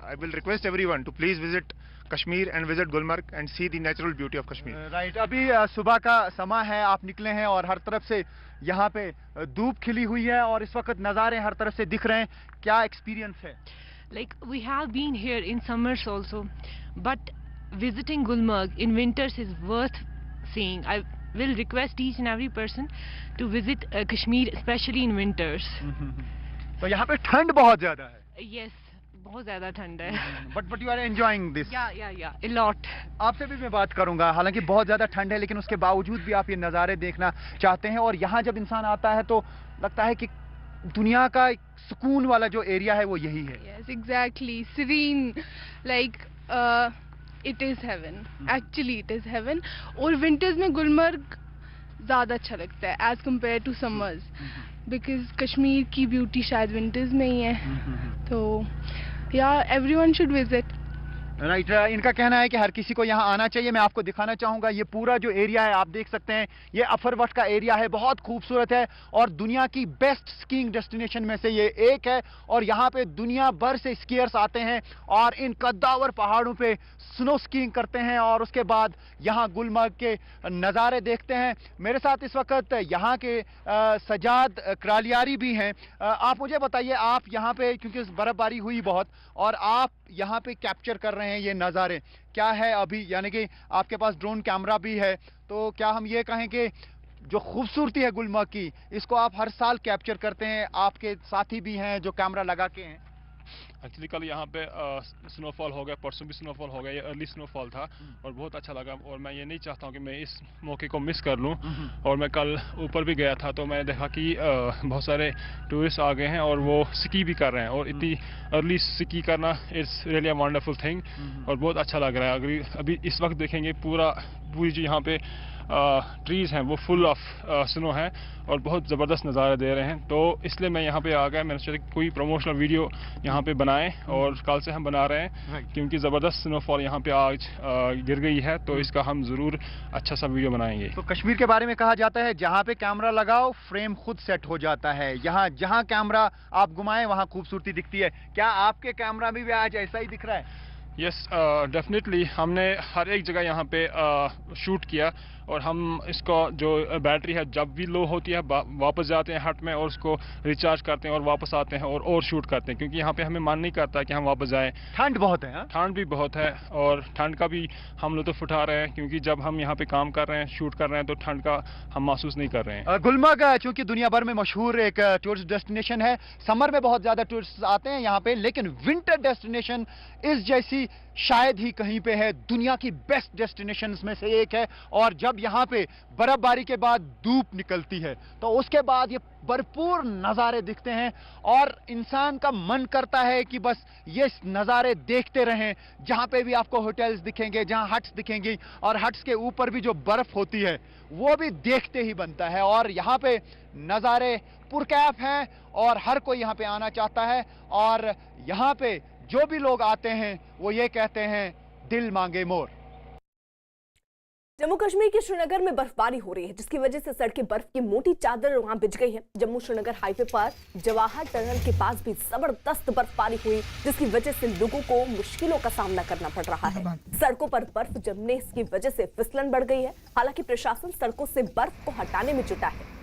I will request everyone to please visit Kashmir and visit Gulmarg and see the natural beauty of Kashmir. Right, अभी सुबह का समय है, आप निकले हैं और हर तरफ से यहाँ पे धूप खिली हुई है और इस वक्त नज़ारे हर तरफ से दिख रहे हैं। क्या एक्सपीरियंस है? Like we have been here in summers also, but visiting Gulmarg in winters is worth seeing. I will request each and every person to visit Kashmir, especially in winters. तो यहाँ पे ठंड बहुत ज़्यादा है। Yes, बहुत ज़्यादा ठंड है। But you are enjoying this? Yeah, a lot. आपसे भी मैं बात करूंगा। हालांकि बहुत ज़्यादा ठंड है, लेकिन उसके बावजूद भी आप ये नज़ारे देखना चाहते हैं। और यहाँ जब इंसान आता है तो लगता है कि दुनिया का सुकून वाला जो एरिया है वो यही है। Yes, exactly. Serene, like it is heaven. Actually, it is heaven. और winters में गुलमर्ग ज़्यादा अच्छा लगता है as compared to summers, because Kashmir की ब्यूटी शायद winters में ही है। तो yeah, everyone should visit. Right, इनका कहना है कि हर किसी को यहाँ आना चाहिए। मैं आपको दिखाना चाहूँगा, ये पूरा जो एरिया है आप देख सकते हैं, ये अफरवट का एरिया है, बहुत खूबसूरत है और दुनिया की बेस्ट स्कीइंग डेस्टिनेशन में से ये एक है। और यहाँ पे दुनिया भर से स्कीयर्स आते हैं और इन कद्दावर पहाड़ों पे स्नो स्कीइंग करते हैं और उसके बाद यहाँ गुलमर्ग के नज़ारे देखते हैं। मेरे साथ इस वक्त यहाँ के सजाद क्रालियारी भी हैं। आप मुझे बताइए, आप यहाँ पे, क्योंकि बर्फबारी हुई बहुत और आप यहाँ पे कैप्चर कर रहे हैं ये नज़ारे, क्या है अभी, यानी कि आपके पास ड्रोन कैमरा भी है, तो क्या हम ये कहें कि जो खूबसूरती है गुलमर्ग की, इसको आप हर साल कैप्चर करते हैं? आपके साथी भी हैं जो कैमरा लगा के हैं? एक्चुअली कल यहाँ पे स्नोफॉल हो गया, परसों भी स्नोफॉल हो गया, ये अर्ली स्नोफॉल था और बहुत अच्छा लगा। और मैं ये नहीं चाहता हूँ कि मैं इस मौके को मिस कर लूँ। और मैं कल ऊपर भी गया था तो मैंने देखा कि बहुत सारे टूरिस्ट आ गए हैं और वो स्की भी कर रहे हैं और इतनी अर्ली स्की करना it's really a wonderful thing और बहुत अच्छा लग रहा है। अभी इस वक्त देखेंगे पूरी जो यहाँ पे ट्रीज़ हैं वो फुल ऑफ स्नो है और बहुत ज़बरदस्त नज़ारा दे रहे हैं। तो इसलिए मैं यहाँ पे आ गया, मैंने सोचा कोई प्रमोशनल वीडियो यहाँ पे बनाएं और कल से हम बना रहे हैं क्योंकि ज़बरदस्त स्नोफॉल यहाँ पे आज गिर गई है, तो इसका हम ज़रूर अच्छा सा वीडियो बनाएंगे। तो कश्मीर के बारे में कहा जाता है, जहाँ पे कैमरा लगाओ फ्रेम खुद सेट हो जाता है। यहाँ जहाँ कैमरा आप घुमाएं वहाँ खूबसूरती दिखती है। क्या आपके कैमरा में भी आज ऐसा ही दिख रहा है? यस, डेफिनेटली हमने हर एक जगह यहाँ पे शूट किया और हम इसको जो बैटरी है जब भी लो होती है वापस जाते हैं हट में और उसको रिचार्ज करते हैं और वापस आते हैं और शूट करते हैं, क्योंकि यहाँ पे हमें मन नहीं करता कि हम वापस जाएं। ठंड बहुत है। ठंड भी बहुत है और ठंड का भी हम लुत्फ़ उठा रहे हैं, क्योंकि जब हम यहाँ पे काम कर रहे हैं, शूट कर रहे हैं, तो ठंड का हम महसूस नहीं कर रहे हैं। गुलमर्ग चूँकि दुनिया भर में मशहूर एक टूरिस्ट डेस्टिनेशन है, समर में बहुत ज़्यादा टूरिस्ट आते हैं यहाँ पे, लेकिन विंटर डेस्टिनेशन इस जैसी शायद ही कहीं पे है, दुनिया की बेस्ट डेस्टिनेशंस में से एक है। और जब यहाँ पे बर्फबारी के बाद धूप निकलती है तो उसके बाद ये भरपूर नज़ारे दिखते हैं और इंसान का मन करता है कि बस ये नज़ारे देखते रहें। जहाँ पे भी आपको होटल्स दिखेंगे, जहाँ हट्स दिखेंगी और हट्स के ऊपर भी जो बर्फ होती है वो भी देखते ही बनता है। और यहाँ पे नज़ारे पुरकैफ हैं और हर कोई यहाँ पे आना चाहता है। और यहाँ पे जो भी लोग आते हैं वो ये कहते हैं, दिल मांगे मोर। जम्मू कश्मीर के श्रीनगर में बर्फबारी हो रही है, जिसकी वजह से सड़कें बर्फ की मोटी चादर वहां बिछ गई है। जम्मू श्रीनगर हाईवे पर जवाहर टनल के पास भी जबरदस्त बर्फबारी हुई, जिसकी वजह से लोगों को मुश्किलों का सामना करना पड़ रहा है। सड़कों पर बर्फ जमने की वजह से फिसलन बढ़ गई है। हालांकि प्रशासन सड़कों से बर्फ को हटाने में जुटा है।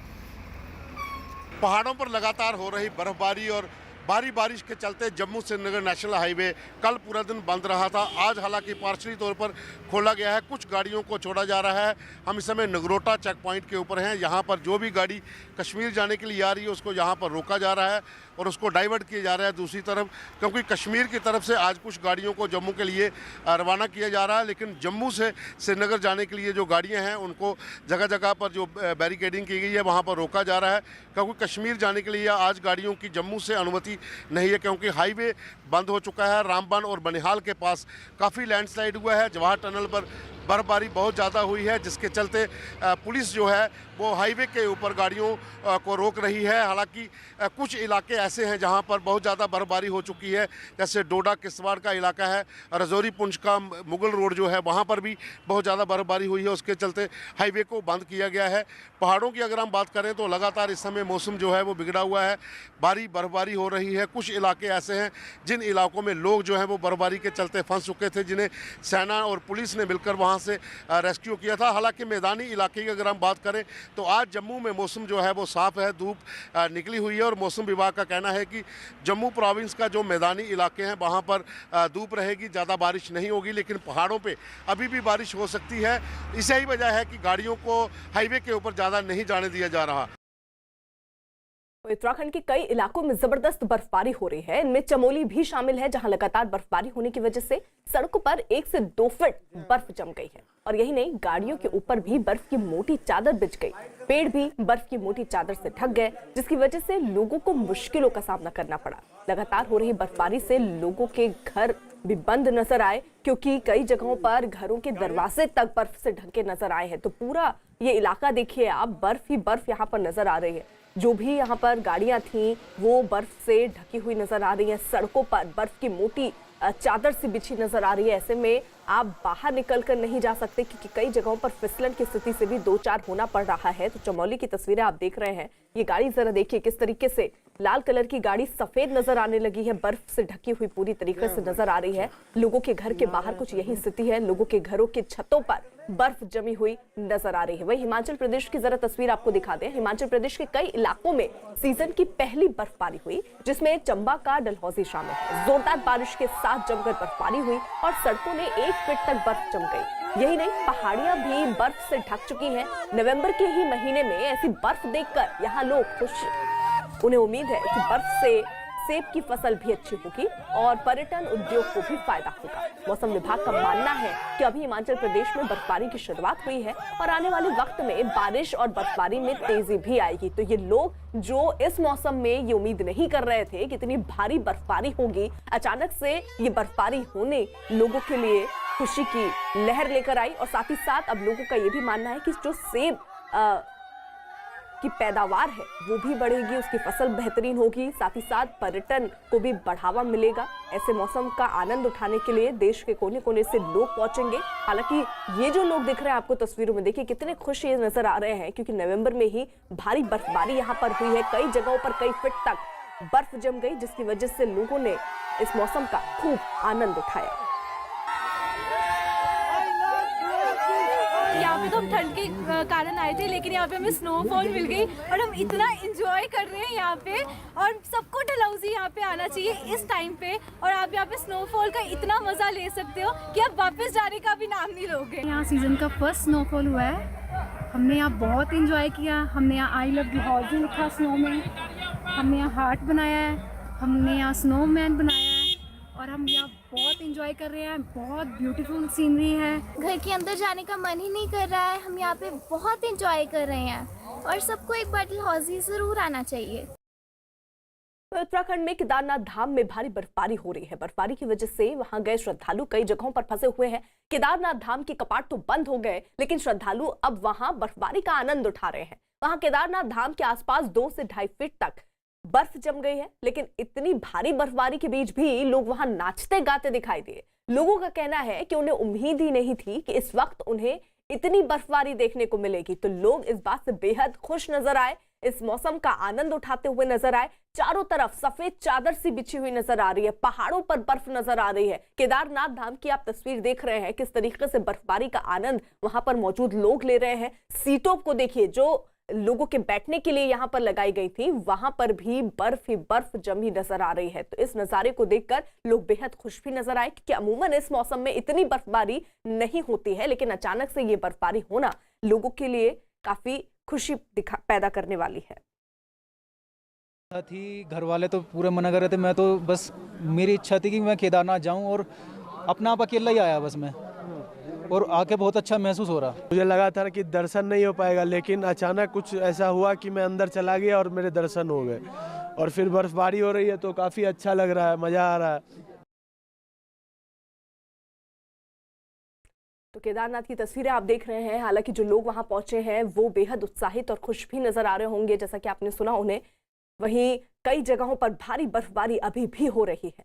पहाड़ों पर लगातार हो रही बर्फबारी और भारी बारिश के चलते जम्मू श्रीनगर नेशनल हाईवे कल पूरा दिन बंद रहा था। आज हालांकि पार्शली तौर पर खोला गया है, कुछ गाड़ियों को छोड़ा जा रहा है। हम इस समय नगरोटा चेक पॉइंट के ऊपर हैं। यहाँ पर जो भी गाड़ी कश्मीर जाने के लिए आ रही है उसको यहाँ पर रोका जा रहा है और उसको डाइवर्ट किया जा रहा है दूसरी तरफ, क्योंकि कश्मीर की तरफ से आज कुछ गाड़ियों को जम्मू के लिए रवाना किया जा रहा है। लेकिन जम्मू से श्रीनगर जाने के लिए जो गाड़ियाँ हैं उनको जगह जगह पर जो बैरिकेडिंग की गई है वहाँ पर रोका जा रहा है, क्योंकि कश्मीर जाने के लिए आज गाड़ियों की जम्मू से अनुमति नहीं है, क्योंकि हाईवे बंद हो चुका है। रामबन और बनिहाल के पास काफ़ी लैंडस्लाइड हुआ है। जवाहर टनल पर बर्फबारी बहुत ज़्यादा हुई है, जिसके चलते पुलिस जो है वो हाईवे के ऊपर गाड़ियों को रोक रही है। हालांकि कुछ इलाके ऐसे हैं जहां पर बहुत ज़्यादा बर्फबारी हो चुकी है, जैसे डोडा किश्तवाड़ का इलाका है, रजौरी पुंछ का मुगल रोड जो है वहां पर भी बहुत ज़्यादा बर्फबारी हुई है। उसके चलते हाईवे को बंद किया गया है। पहाड़ों की अगर हम बात करें तो लगातार इस समय मौसम जो है वो बिगड़ा हुआ है, भारी बर्फबारी हो रही है। कुछ इलाके ऐसे हैं जिन इलाकों में लोग जो हैं वो बर्फबारी के चलते फंस चुके थे, जिन्हें सेना और पुलिस ने मिलकर वहाँ से रेस्क्यू किया था। हालांकि मैदानी इलाके की अगर हम बात करें तो आज जम्मू में मौसम जो है वो साफ है, धूप निकली हुई है और मौसम विभाग का कहना है कि जम्मू प्रोविंस का जो मैदानी इलाके हैं वहाँ पर धूप रहेगी, ज़्यादा बारिश नहीं होगी, लेकिन पहाड़ों पे अभी भी बारिश हो सकती है। इसी ही वजह है कि गाड़ियों को हाईवे के ऊपर ज़्यादा नहीं जाने दिया जा रहा। उत्तराखंड के कई इलाकों में जबरदस्त बर्फबारी हो रही है। इनमें चमोली भी शामिल है, जहां लगातार बर्फबारी होने की वजह से सड़कों पर 1 से 2 फीट बर्फ जम गई है। और यही नहीं, गाड़ियों के ऊपर भी बर्फ की मोटी चादर बिछ गई। पेड़ भी बर्फ की मोटी चादर से ढक गए, जिसकी वजह से लोगों को मुश्किलों का सामना करना पड़ा। लगातार हो रही बर्फबारी से लोगों के घर भी बंद नजर आए, क्योंकि कई जगहों पर घरों के दरवाजे तक बर्फ से ढके नजर आए हैं। तो पूरा ये इलाका देखिए आप, बर्फ ही बर्फ यहाँ पर नजर आ रही है। जो भी यहाँ पर गाड़ियां थी वो बर्फ से ढकी हुई नजर आ रही है। सड़कों पर बर्फ की मोटी चादर सी बिछी नजर आ रही है। ऐसे में आप बाहर निकल कर नहीं जा सकते, क्योंकि कई जगहों पर फिसलन की स्थिति से भी 2-4 होना पड़ रहा है। तो चमोली की तस्वीरें आप देख रहे हैं। ये गाड़ी जरा देखिए किस तरीके से लाल कलर की गाड़ी सफेद नजर आने लगी है, बर्फ से ढकी हुई पूरी तरीके से नजर आ रही है। लोगों के घर के बाहर कुछ यही स्थिति है, लोगों के घरों के छतों पर बर्फ जमी हुई नजर आ रही है। वही हिमाचल प्रदेश की जरा तस्वीर आपको दिखा दें। हिमाचल प्रदेश के कई इलाकों में सीजन की पहली बर्फबारी हुई, जिसमें चंबा का डलहौजी शामिल है। जोरदार बारिश के साथ जमकर बर्फबारी हुई और सड़कों में 1 फीट तक बर्फ जम गई। यही नहीं, पहाड़ियां भी बर्फ से ढक चुकी हैं। नवंबर के ही महीने में ऐसी बर्फ देखकर यहाँ लोग खुश, उन्हें उम्मीद है कि बर्फ से सेब की फसल भी अच्छी होगी और पर्यटन उद्योग को भी फायदा होगा। मौसम विभाग का मानना है कि अभी हिमाचल प्रदेश में बर्फबारी की शुरुआत हुई है और आने वाले वक्त में बारिश और बर्फबारी में तेजी भी आएगी। तो ये लोग जो इस मौसम में ये उम्मीद नहीं कर रहे थे कि इतनी भारी बर्फबारी होगी, अचानक से ये बर्फबारी होने लोगों के लिए खुशी की लहर लेकर आई। और साथ ही साथ अब लोगों का ये भी मानना है कि जो सेब की पैदावार है वो भी बढ़ेगी, उसकी फसल बेहतरीन होगी, साथ ही साथ पर्यटन को भी बढ़ावा मिलेगा। ऐसे मौसम का आनंद उठाने के लिए देश के कोने कोने से लोग पहुंचेंगे। हालांकि ये जो लोग दिख रहे हैं आपको तस्वीरों में, देखिए कितने खुश ये नजर आ रहे हैं, क्योंकि नवंबर में ही भारी बर्फबारी यहाँ पर हुई है। कई जगहों पर कई फीट तक बर्फ जम गई, जिसकी वजह से लोगों ने इस मौसम का खूब आनंद उठाया। यहाँ पे तो हम ठंड के कारण आए थे, लेकिन यहाँ पे हमें स्नोफॉल मिल गई और हम इतना एंजॉय कर रहे हैं यहाँ पे। और सबको डलहौजी यहाँ पे आना चाहिए इस टाइम पे, और आप यहाँ पे स्नोफॉल का इतना मजा ले सकते हो कि आप वापस जाने का भी नाम नहीं लोगे। यहाँ सीजन का फर्स्ट स्नोफॉल हुआ है, हमने यहाँ बहुत एंजॉय किया। हमने यहाँ आई लव डलहौजी लिखा स्नो में, हमने यहाँ हार्ट बनाया है, हमने यहाँ स्नोमैन बनाया है और हम यहाँ बहुत एंजॉय कर रहे हैं, बहुत ब्यूटीफुल सीनरी है। घर के अंदर जाने का मन ही नहीं कर रहा है, हम यहाँ पे बहुत एंजॉय कर रहे हैं और सबको एक बार डलहौजी जरूर आना चाहिए। उत्तराखंड में केदारनाथ धाम में भारी बर्फबारी हो रही है। बर्फबारी की वजह से वहां गए श्रद्धालु कई जगहों पर फंसे हुए हैं। केदारनाथ धाम के कपाट तो बंद हो गए, लेकिन श्रद्धालु अब वहां बर्फबारी का आनंद उठा रहे हैं। वहां केदारनाथ धाम के आसपास 2 से 2.5 फीट तक बर्फ जम गई है, लेकिन इतनी भारी बर्फबारी के बीच भी लोग वहां नाचते गाते दिखाई दिए। लोगों का कहना है कि उन्हें उम्मीद ही नहीं थी कि इस वक्त उन्हें इतनी बर्फबारी देखने को मिलेगी, तो लोग इस बात से बेहद खुश नजर आए, इस मौसम का आनंद उठाते हुए नजर आए। चारों तरफ सफेद चादर सी बिछी हुई नजर आ रही है, पहाड़ों पर बर्फ नजर आ रही है। केदारनाथ धाम की आप तस्वीर देख रहे हैं, किस तरीके से बर्फबारी का आनंद वहां पर मौजूद लोग ले रहे हैं। सीटों को देखिए, जो लोगों के बैठने के लिए यहाँ पर लगाई गई थी, वहां पर भी बर्फ ही बर्फ जमी नजर आ रही है। तो इस नजारे को देखकर लोग बेहद खुश भी नजर आए, क्योंकि अमूमन इस मौसम में इतनी बर्फबारी नहीं होती है, लेकिन अचानक से ये बर्फबारी होना लोगों के लिए काफी खुशी पैदा करने वाली है। थी घर वाले तो पूरे मना कर रहे थे, मैं तो बस मेरी इच्छा थी कि मैं केदारनाथ जाऊं और अपना आप अकेला ही आया बस मैं, और आके बहुत अच्छा महसूस हो रहा। मुझे लगा था कि दर्शन नहीं हो पाएगा, लेकिन अचानक कुछ ऐसा हुआ कि मैं अंदर चला गया और मेरे दर्शन हो गए, और फिर बर्फबारी हो रही है तो काफ़ी अच्छा लग रहा है, मज़ा आ रहा है। तो केदारनाथ की तस्वीरें आप देख रहे हैं। हालांकि जो लोग वहां पहुंचे हैं वो बेहद उत्साहित और खुश भी नजर आ रहे होंगे, जैसा कि आपने सुना उन्हें। वहीं कई जगहों पर भारी बर्फबारी अभी भी हो रही है।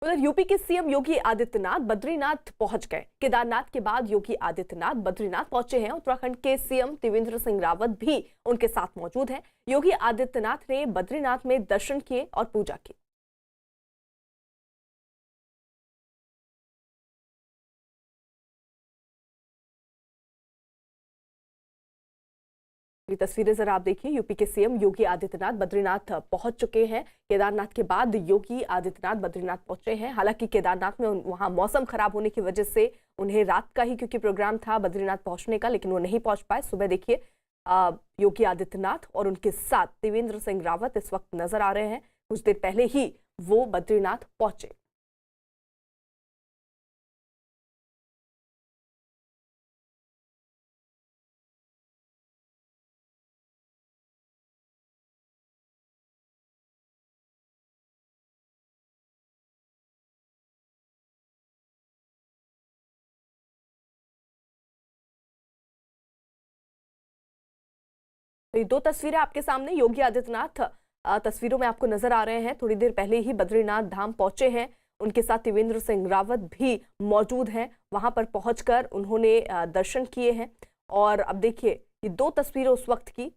उधर यूपी के सीएम योगी आदित्यनाथ बद्रीनाथ पहुंच गए। केदारनाथ के बाद योगी आदित्यनाथ बद्रीनाथ पहुंचे हैं। उत्तराखंड के सीएम त्रिवेंद्र सिंह रावत भी उनके साथ मौजूद हैं। योगी आदित्यनाथ ने बद्रीनाथ में दर्शन किए और पूजा की। ये तस्वीरें जरा आप देखिए। यूपी के सीएम योगी आदित्यनाथ बद्रीनाथ पहुंच चुके हैं। केदारनाथ के बाद योगी आदित्यनाथ बद्रीनाथ पहुंचे हैं। हालांकि केदारनाथ में वहां मौसम खराब होने की वजह से उन्हें रात का ही क्योंकि प्रोग्राम था बद्रीनाथ पहुंचने का, लेकिन वो नहीं पहुंच पाए। सुबह देखिए योगी आदित्यनाथ और उनके साथ त्रिवेंद्र सिंह रावत इस वक्त नजर आ रहे हैं। कुछ देर पहले ही वो बद्रीनाथ पहुंचे। तो ये 2 तस्वीरें आपके सामने योगी आदित्यनाथ तस्वीरों में आपको नजर आ रहे हैं। थोड़ी देर पहले ही बद्रीनाथ धाम पहुंचे हैं। उनके साथ त्रिवेंद्र सिंह रावत भी मौजूद हैं। वहां पर पहुंचकर उन्होंने दर्शन किए हैं। और अब देखिए ये 2 तस्वीरें उस वक्त की।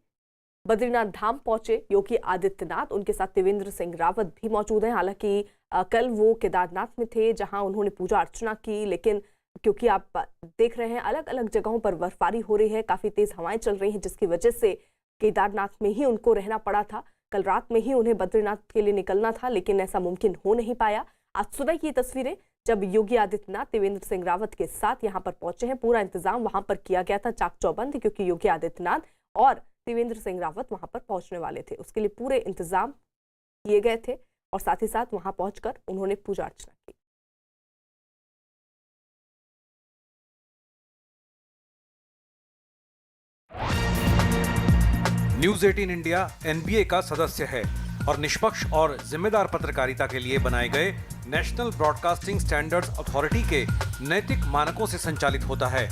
बद्रीनाथ धाम पहुंचे योगी आदित्यनाथ, उनके साथ त्रिवेंद्र सिंह रावत भी मौजूद हैं। हालांकि कल वो केदारनाथ में थे जहां उन्होंने पूजा अर्चना की, लेकिन क्योंकि आप देख रहे हैं अलग अलग जगहों पर बर्फबारी हो रही है, काफी तेज हवाएं चल रही हैं, जिसकी वजह से केदारनाथ में ही उनको रहना पड़ा था। कल रात में ही उन्हें बद्रीनाथ के लिए निकलना था, लेकिन ऐसा मुमकिन हो नहीं पाया। आज सुबह की तस्वीरें जब योगी आदित्यनाथ त्रिवेंद्र सिंह रावत के साथ यहां पर पहुंचे हैं। पूरा इंतजाम वहां पर किया गया था चाक चौबंद, क्योंकि योगी आदित्यनाथ और त्रिवेंद्र सिंह रावत वहां पर पहुंचने वाले थे। उसके लिए पूरे इंतजाम किए गए थे और साथ ही साथ वहां पहुंचकर उन्होंने पूजा अर्चना की। न्यूज 18 इंडिया NBA का सदस्य है और निष्पक्ष और जिम्मेदार पत्रकारिता के लिए बनाए गए नेशनल ब्रॉडकास्टिंग स्टैंडर्ड्स अथॉरिटी के नैतिक मानकों से संचालित होता है।